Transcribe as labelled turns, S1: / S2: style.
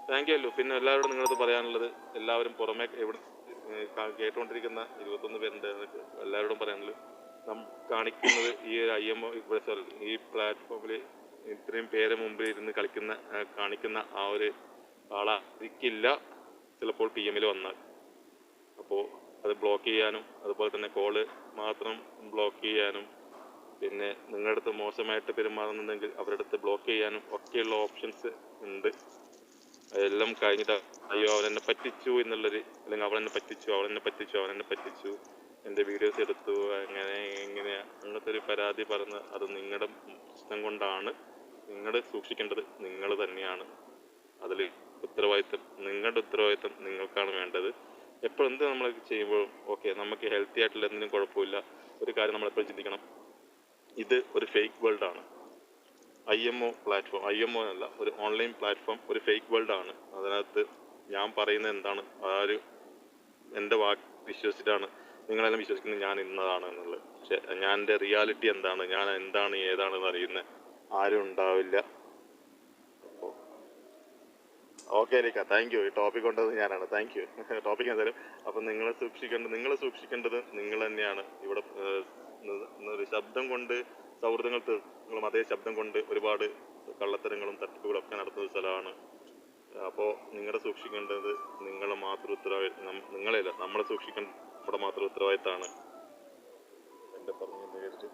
S1: Thank you Allu. പിന്നെ എല്ലാവരോടും നിങ്ങളത് പറയാനുള്ളത്, എല്ലാവരും പുറമെ എവിടെ കേട്ടുകൊണ്ടിരിക്കുന്ന 21 പേരുണ്ട്. എല്ലാവരോടും പറയാനുള്ളത്, കാണിക്കുന്നത് ഈ ഒരു IMO ഈ പ്ലാറ്റ്ഫോമിൽ ഇത്രയും പേരെ മുമ്പിൽ ഇരുന്ന് കാണിക്കുന്ന ആ ഒരു ആളായിരിക്കില്ല ചിലപ്പോൾ PM വന്നാൽ. അപ്പോൾ അത് ബ്ലോക്ക് ചെയ്യാനും അതുപോലെ തന്നെ കോള് മാത്രം ബ്ലോക്ക് ചെയ്യാനും പിന്നെ നിങ്ങളുടെ അടുത്ത് മോശമായിട്ട് പെരുമാറുന്നുണ്ടെങ്കിൽ അവരുടെ അടുത്ത് ബ്ലോക്ക് ചെയ്യാനും ഒക്കെയുള്ള ഓപ്ഷൻസ് ഉണ്ട്. അതെല്ലാം കഴിഞ്ഞിട്ട് അയ്യോ അവനെന്നെ പറ്റിച്ചു എന്നുള്ളൊരു, അല്ലെങ്കിൽ അവളെന്നെ പറ്റിച്ചു, എൻ്റെ വീഡിയോസ് എടുത്തു, എങ്ങനെയാ അങ്ങനത്തെ ഒരു പരാതി പറഞ്ഞ് അത് നിങ്ങളുടെ പ്രശ്നം കൊണ്ടാണ്. നിങ്ങൾ സൂക്ഷിക്കേണ്ടത് നിങ്ങൾ തന്നെയാണ്. അതിൽ നിങ്ങളുടെ ഉത്തരവാദിത്വം നിങ്ങൾക്കാണ് വേണ്ടത്. എപ്പോഴും എന്ത് നമ്മൾ ചെയ്യുമ്പോഴും ഓക്കെ, നമുക്ക് ഹെൽത്തി ആയിട്ടുള്ള എന്തിനും കുഴപ്പമില്ല. ഒരു കാര്യം നമ്മളെപ്പോഴും ചിന്തിക്കണം, ഇത് ഒരു ഫേക്ക് വേൾഡ് ആണ്. IMO പ്ലാറ്റ്ഫോം, IMO അല്ല, ഒരു ഓൺലൈൻ പ്ലാറ്റ്ഫോം ഒരു ഫേക്ക് വേൾഡ് ആണ്. അതിനകത്ത് ഞാൻ പറയുന്നത് എന്താണ്, എൻ്റെ വാക്ക് വിശ്വസിച്ചിട്ടാണ് നിങ്ങളെല്ലാം വിശ്വസിക്കുന്നത് ഞാൻ ഇന്നതാണ് എന്നുള്ളത്. പക്ഷെ ഞാൻ എൻ്റെ റിയാലിറ്റി എന്താണ്, ഞാൻ എന്താണ് ഏതാണെന്ന് അറിയുന്ന ആരും ഉണ്ടാവില്ല. Okay Rekha, thank you. ഈ ടോപ്പിക് കൊണ്ടത് ഞാനാണ്. Thank you. ടോപ്പിക് എന്തായാലും അപ്പം നിങ്ങൾ സൂക്ഷിക്കേണ്ടത് നിങ്ങൾ തന്നെയാണ്. ഇവിടെ ഒരു ശബ്ദം കൊണ്ട് സൗഹൃദങ്ങൾ തീർക്കും, അതേ ശബ്ദം കൊണ്ട് ഒരുപാട് കള്ളത്തരങ്ങളും തട്ടിപ്പുകളും ഒക്കെ നടത്തുന്ന സ്ഥലമാണ്. അപ്പോൾ നിങ്ങളെ സൂക്ഷിക്കേണ്ടത് നിങ്ങളെ മാത്രം ഉത്തരവാദിത്തം, നിങ്ങളെയല്ല നമ്മളെ സൂക്ഷിക്കേണ്ട നമ്മുടെ മാത്രം ഉത്തരവാദിത്തമാണ്. എൻ്റെ പറഞ്ഞു കേട്ടിട്ട്